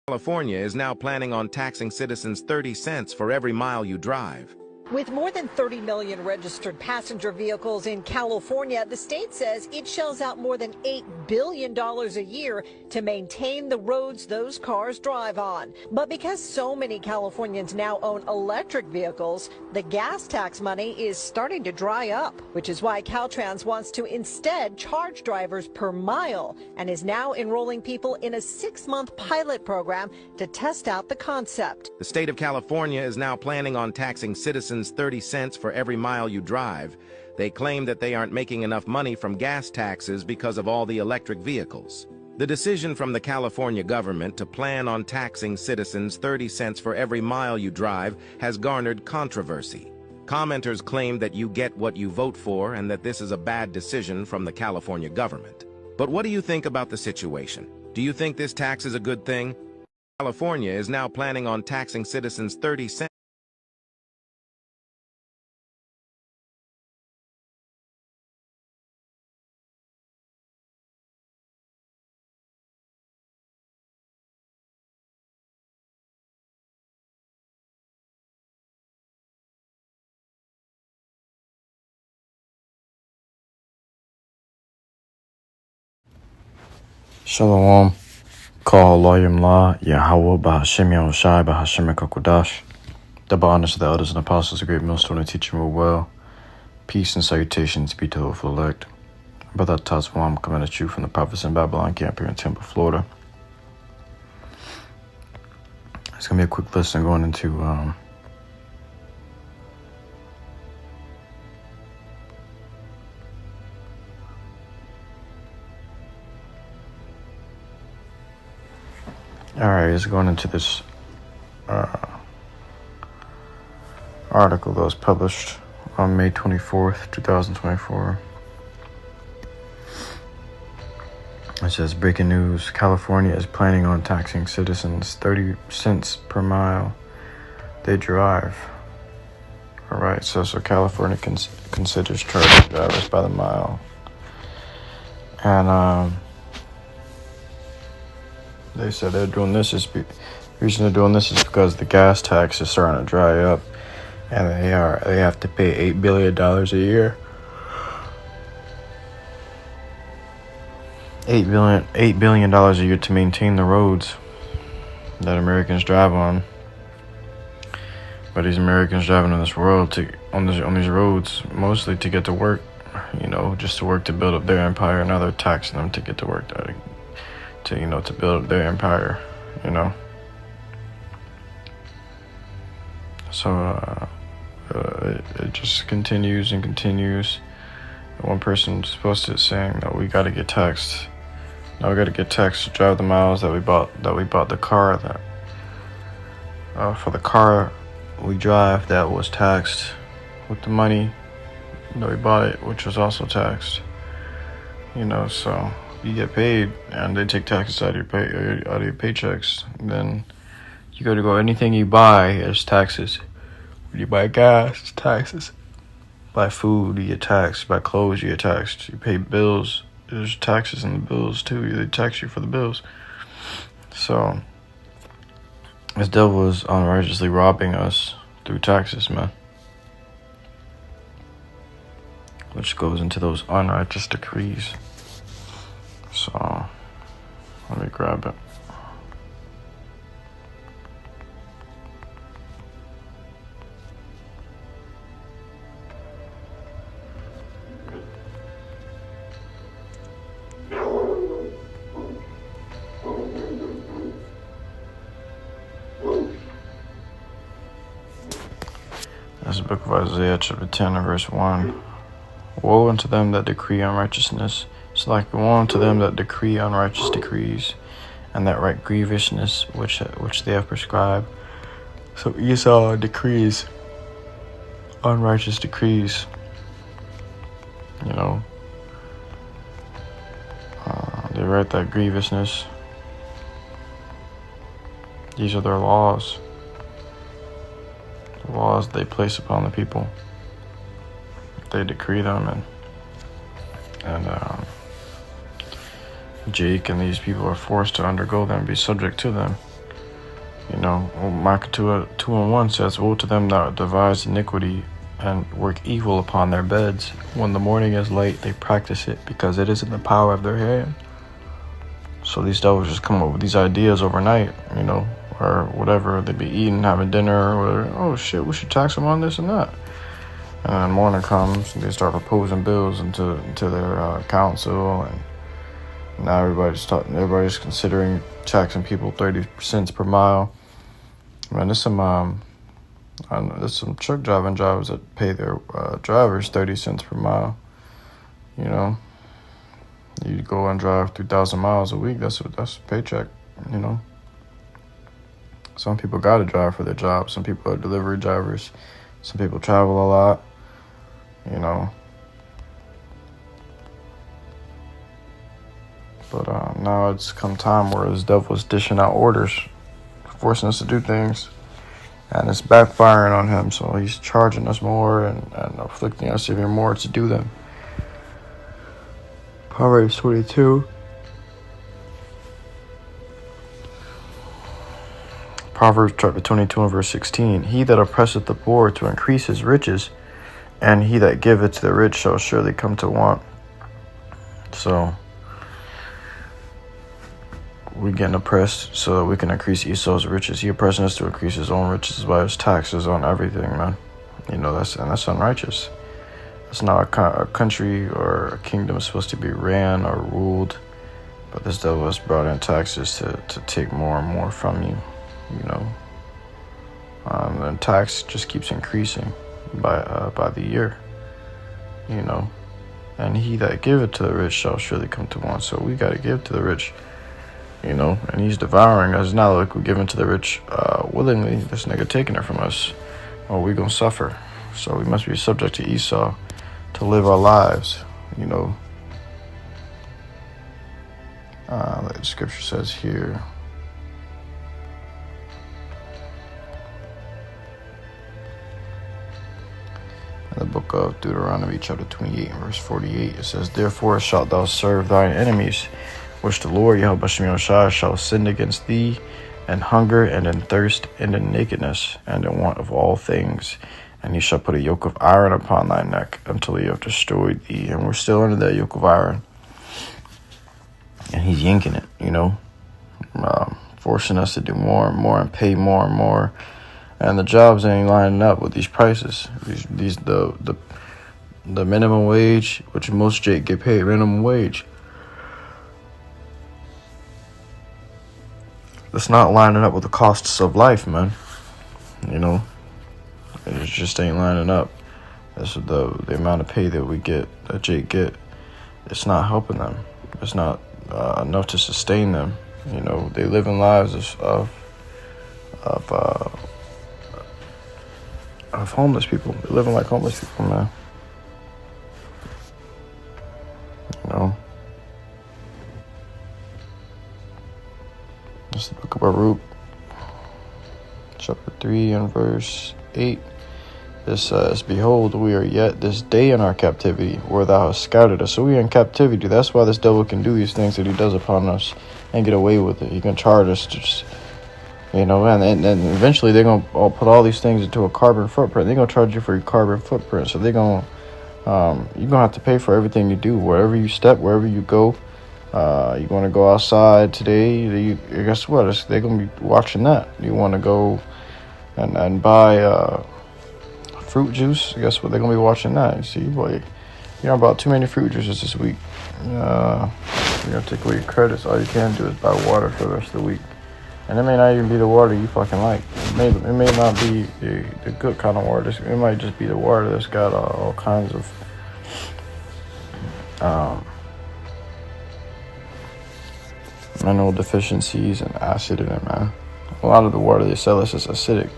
California is now planning on taxing citizens 30 cents for every mile you drive. With more than 30 million registered passenger vehicles in California, the state says it shells out more than $8 billion a year to maintain the roads those cars drive on. But because so many Californians now own electric vehicles, the gas tax money is starting to dry up, which is why Caltrans wants to instead charge drivers per mile and is now enrolling people in a 6-month pilot program to test out the concept. The state of California is now planning on taxing citizens 30 cents for every mile you drive. They claim that they aren't making enough money from gas taxes because of all the electric vehicles. The decision from the California government to plan on taxing citizens 30 cents for every mile you drive has garnered controversy. Commenters claim that you get what you vote for and that this is a bad decision from the California government. But what do you think about the situation? Do you think this tax is a good thing? California is now planning on taxing citizens 30 cents. Shalom. HALALYAM YAHAWAH BAHASHAM BAHASHAM QADASH. Double honors to the elders and apostles, the great millstone and teaching real well. Peace and salutations be to the hopeful elect. Brother Tazwam coming at you from the prophets in Babylon camp here in Tampa, Florida. It's gonna be a quick lesson going into Alright, it's going into this article that was published on May 24th, 2024. It says, breaking news, California is planning on taxing citizens 30 cents per mile they drive. Alright, so California considers charging drivers by the mile. And they said they're doing this the reason they're doing this is because the gas tax is starting to dry up, and they have to pay $8 billion a year. $8 billion a year to maintain the roads that Americans drive on. But these Americans driving in this world on these roads mostly to get to work, just to work to build up their empire. Now they're taxing them to get to work, to build up their empire, So it just continues and continues. One person's supposed to saying that we got to get taxed. Now we got to get taxed to drive the miles that we bought the car for the car we drive that was taxed with the money that we bought it, which was also taxed. So you get paid and they take taxes out of your paychecks. And then you go anything you buy is taxes. When you buy gas, it's taxes. Buy food, you get taxed. Buy clothes, you get taxed. You pay bills, there's taxes in the bills too. They tax you for the bills. So this devil is unrighteously robbing us through taxes, man. Which goes into those unrighteous decrees. So let me grab it. That's the book of Isaiah, chapter 10, and verse 1. Woe unto them that decree unrighteousness. It's like woe unto them that decree unrighteous decrees, and that right grievousness which they have prescribed. So Esau decrees unrighteous decrees. They write that grievousness. These are their laws. The laws they place upon the people. They decree them, and Jake and these people are forced to undergo them, be subject to them. You know, Micah 2:1 says, "Woe to them that devise iniquity and work evil upon their beds. When the morning is light, they practice it, because it is in the power of their hand." So these devils just come up with these ideas overnight, you know, or whatever. They be eating, having dinner, or whatever. Oh shit, we should tax them on this and that. And then morning comes, and they start proposing bills into their council, and now everybody's considering taxing people 30 cents per mile. Man, there's some truck drivers that pay their drivers 30 cents per mile. You know, you go and drive 3,000 miles a week. That's a paycheck. You know, some people got to drive for their job. Some people are delivery drivers. Some people travel a lot. You know, but now it's come time where this devil is dishing out orders, forcing us to do things, and it's backfiring on him. So he's charging us more and afflicting us even more to do them. Proverbs 22. Proverbs chapter 22 and verse 16. He that oppresseth the poor to increase his riches, and he that giveth to the rich shall surely come to want. So we're getting oppressed so that we can increase Esau's riches. He oppressing us to increase his own riches by his taxes on everything, man. You know, that's unrighteous. It's not a country or a kingdom supposed to be ran or ruled, but this devil has brought in taxes to take more and more from you. You know, and tax just keeps increasing by the year. You know, and he that giveth to the rich shall surely come to want. So we got to give to the rich. You know, and he's devouring us. It's not like we're giving to the rich willingly. This nigga taking it from us, or we gonna suffer. So we must be subject to Esau to live our lives. You know, like the scripture says here. In the book of Deuteronomy, chapter 28, and verse 48, it says, "Therefore shalt thou serve thine enemies, which the Lord YAHAWASHI shall send against thee, in hunger, and in thirst, and in nakedness, and in want of all things. And he shall put a yoke of iron upon thy neck, until he have destroyed thee." And we're still under that yoke of iron. And he's yanking it, you know, forcing us to do more and more and pay more and more. And the jobs ain't lining up with these prices. The minimum wage, which most Jake get paid minimum wage, it's not lining up with the costs of life, man. You know, it just ain't lining up. That's the amount of pay that Jake get. It's not helping them. It's not enough to sustain them. You know, they live in lives of homeless people. They're living like homeless people, man. You know, it's the book of Baruch, chapter 3 and verse 8. It says, "Behold, we are yet this day in our captivity, where thou hast scattered us." So we are in captivity. That's why this devil can do these things that he does upon us and get away with it. He can charge us to just, you know, and eventually they're going to put all these things into a carbon footprint. They're going to charge you for your carbon footprint. So they're going to, you're going to have to pay for everything you do, wherever you step, wherever you go. You want to go outside today, guess what? They're going to be watching that. You want to go and buy fruit juice, guess what? They're going to be watching that. You see, boy, you know, about too many fruit juices this week. You're going to take away your credits. All you can do is buy water for the rest of the week. And it may not even be the water you fucking like. It may not be the good kind of water. It might just be the water that's got all kinds of mineral deficiencies and acid in it, man. A lot of the water they sell us is acidic.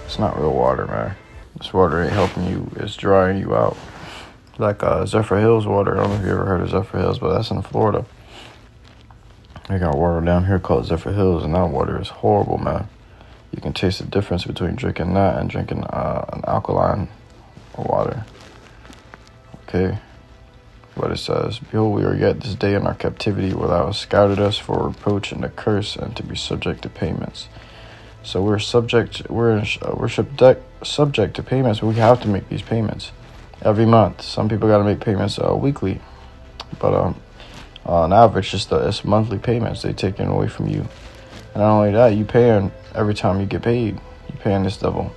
It's not real water, man. This water ain't helping you. It's drying you out. Like Zephyr Hills water. I don't know if you ever heard of Zephyr Hills, but that's in Florida. We got water down here called Zephyr Hills, and that water is horrible, man. You can taste the difference between drinking that and drinking an alkaline water. Okay. But it says, "Behold, we are yet this day in our captivity, where thou hast scattered us for reproach and a curse, and to be subject to payments." So we're subject to payments. We have to make these payments every month. Some people got to make payments weekly, but on average, it's monthly payments they taking away from you. And not only that, you paying every time you get paid. You paying this devil.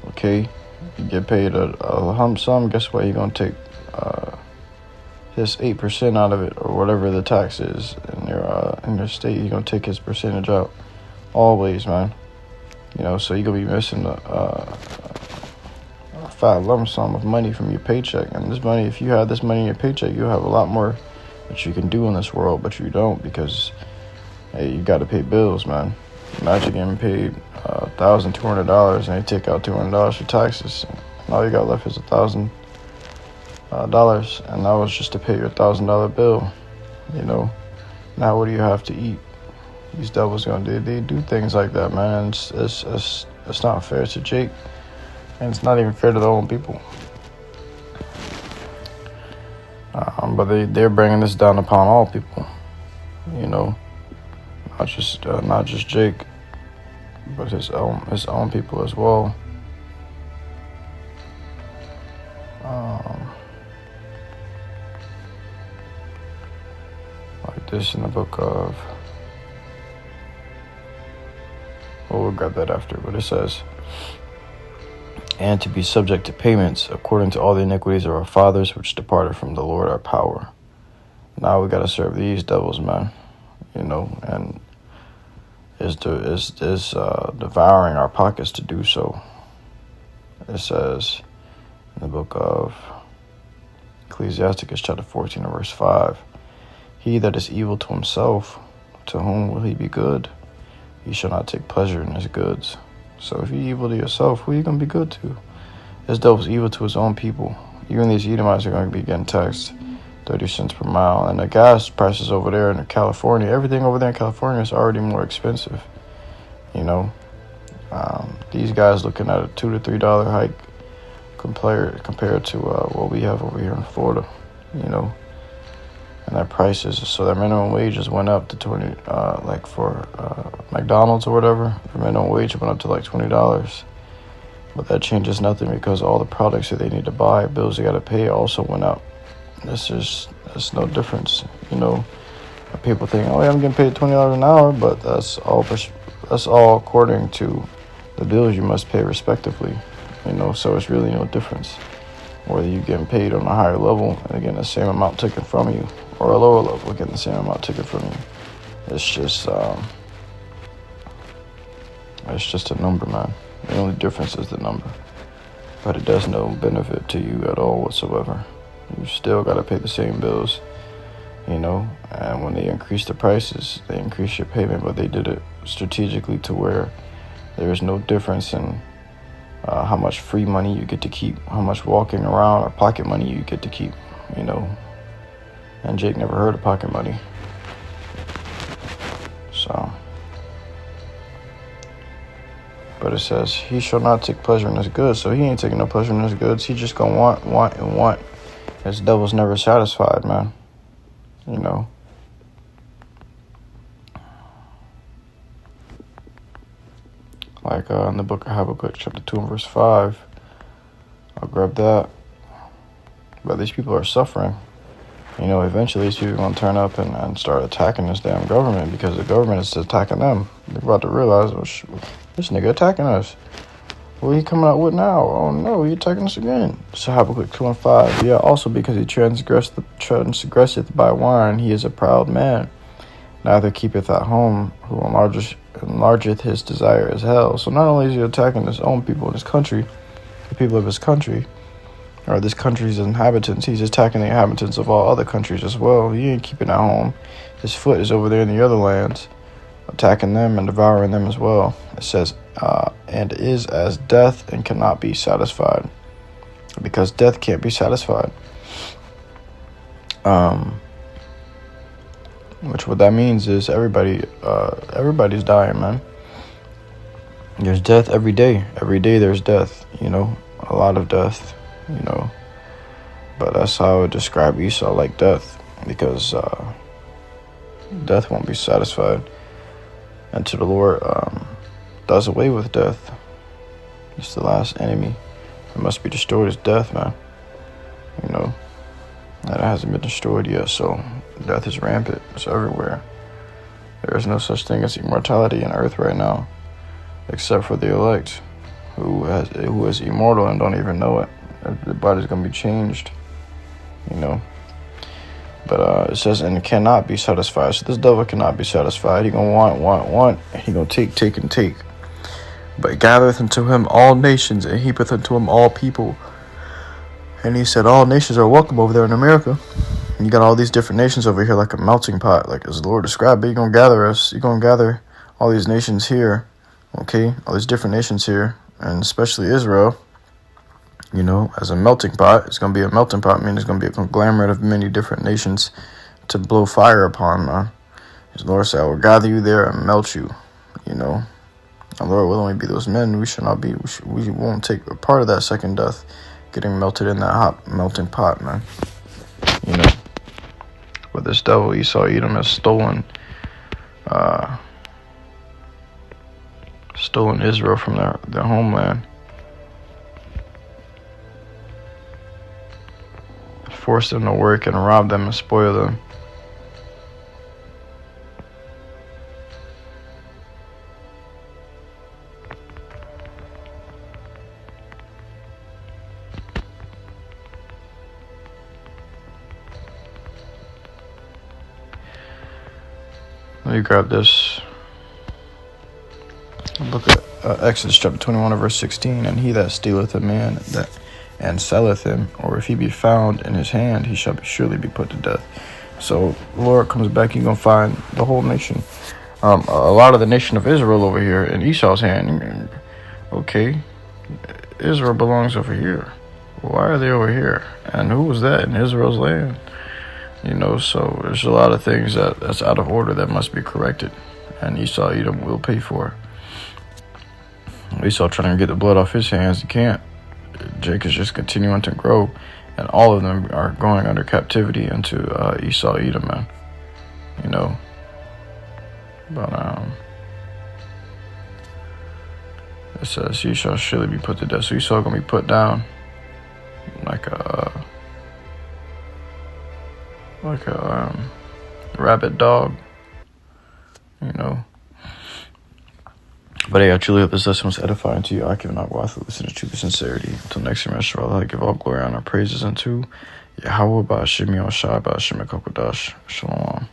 Okay, you get paid a lump sum. Guess what? You're gonna take his 8% out of it, or whatever the tax is in your state. You're gonna take his percentage out always, man. You know, so you're gonna be missing a fat lump sum of money from your paycheck. And this money, if you have this money in your paycheck, you'll have a lot more that you can do in this world, but you don't, because hey, you got to pay bills, man. Imagine getting paid $1,200 and they take out $200 for taxes, and all you got left is $1,000, and that was just to pay your $1,000 bill. You know, now what do you have to eat? These devils they do things like that, man. It's not fair to Jake, and it's not even fair to their own people. But they're bringing this down upon all people, you know, not just Jake, but his own people as well. Like this in the book of, well, we'll grab that after, but it says, and to be subject to payments according to all the iniquities of our fathers which departed from the Lord our power. Now we got to serve these devils, man, you know, and is devouring our pockets to do so. It says in the book of Ecclesiasticus chapter 14 and verse 5, he that is evil to himself, to whom will he be good? He shall not take pleasure in his goods. So if you're evil to yourself, who are you going to be good to? This devil's evil to his own people. Even these Edomites are going to be getting taxed 30 cents per mile. And the gas prices over there in California, everything over there in California is already more expensive. You know, these guys looking at a $2 to $3 hike compared to what we have over here in Florida, you know. And their prices, so their minimum wages went up to 20, like for McDonald's or whatever, their minimum wage went up to like $20. But that changes nothing, because all the products that they need to buy, bills they got to pay, also went up. There's no difference, you know. People think, oh yeah, I'm getting paid $20 an hour, but that's all according to the bills you must pay respectively, you know. So it's really no difference whether you're getting paid on a higher level and getting the same amount taken from you, or a lower level getting the same amount taken from you. It's just a number, man. The only difference is the number, but it does no benefit to you at all whatsoever. You still got to pay the same bills, you know. And when they increase the prices, they increase your payment, but they did it strategically to where there is no difference in how much free money you get to keep, how much walking around or pocket money you get to keep, you know. And Jake never heard of pocket money. So, but it says, he shall not take pleasure in his goods. So he ain't taking no pleasure in his goods. He just gonna want. His devil's never satisfied, man. You know. Like in the book of Habakkuk, chapter 2 and verse 5. I'll grab that. But these people are suffering. You know, eventually these people are going to turn up and start attacking this damn government, because the government is attacking them. They're about to realize, oh, this nigga attacking us. What are you coming out with now? Oh no, he attacking us again. So Habakkuk 2 and 5. Yeah, also because he transgresseth by wine, he is a proud man. Neither keepeth at home, who enlargeth his desire as hell. So not only is he attacking his own people in his country, the people of his country, or this country's inhabitants, he's attacking the inhabitants of all other countries as well. He ain't keeping at home. His foot is over there in the other lands, attacking them and devouring them as well. It says, and is as death and cannot be satisfied, because death can't be satisfied. Which what that means is everybody's dying, man. There's death every day. Every day there's death, you know, a lot of death, you know. But that's how I would describe Esau, like death, because death won't be satisfied until the Lord does away with death. It's the last enemy that must be destroyed is death, man. You know, that hasn't been destroyed yet, so death is rampant. It's everywhere. There is no such thing as immortality in earth right now, except for the elect, who is immortal and don't even know it. The body's gonna be changed, you know. But it says, and cannot be satisfied. So this devil cannot be satisfied. He gonna want. He gonna take, and take. But gathereth unto him all nations, and heapeth unto him all people. And he said, all nations are welcome over there in America. And you got all these different nations over here like a melting pot, like as the Lord described. But you're gonna gather us. You're gonna gather all these nations here, okay? All these different nations here, and especially Israel. You know, as a melting pot. It's going to be a melting pot, meaning it's going to be a conglomerate of many different nations to blow fire upon, man. His Lord said, I will gather you there and melt you, you know. The Lord will only be those men. We should not be, we won't take a part of that second death, getting melted in that hot melting pot, man. You know. But this devil, Esau, Edom, has stolen Israel from their homeland. Force them to work and rob them and spoil them. Let me grab this. Look at Exodus chapter 21 and verse 16. And he that stealeth a man that and selleth him, or if he be found in his hand, he shall surely be put to death. So the Lord comes back, he's gonna find the whole nation, a lot of the nation of Israel over here in Esau's hand. Okay, Israel belongs over here. Why are they over here? And who was that in Israel's land? You know, so there's a lot of things that's out of order that must be corrected, and Esau, Edom will pay for it. Esau trying to get the blood off his hands, he can't. Jake is just continuing to grow, and all of them are going under captivity into Esau, Edom, man. You know, but it says he shall surely be put to death. So Esau gonna be put down like a rabid dog, you know. But hey, I truly hope this lesson was edifying to you. I give not wath, listen to truth and sincerity. Until next time, I give all glory, honor, praises unto Yahawah, BAHASHAM, QADASH. Shalom.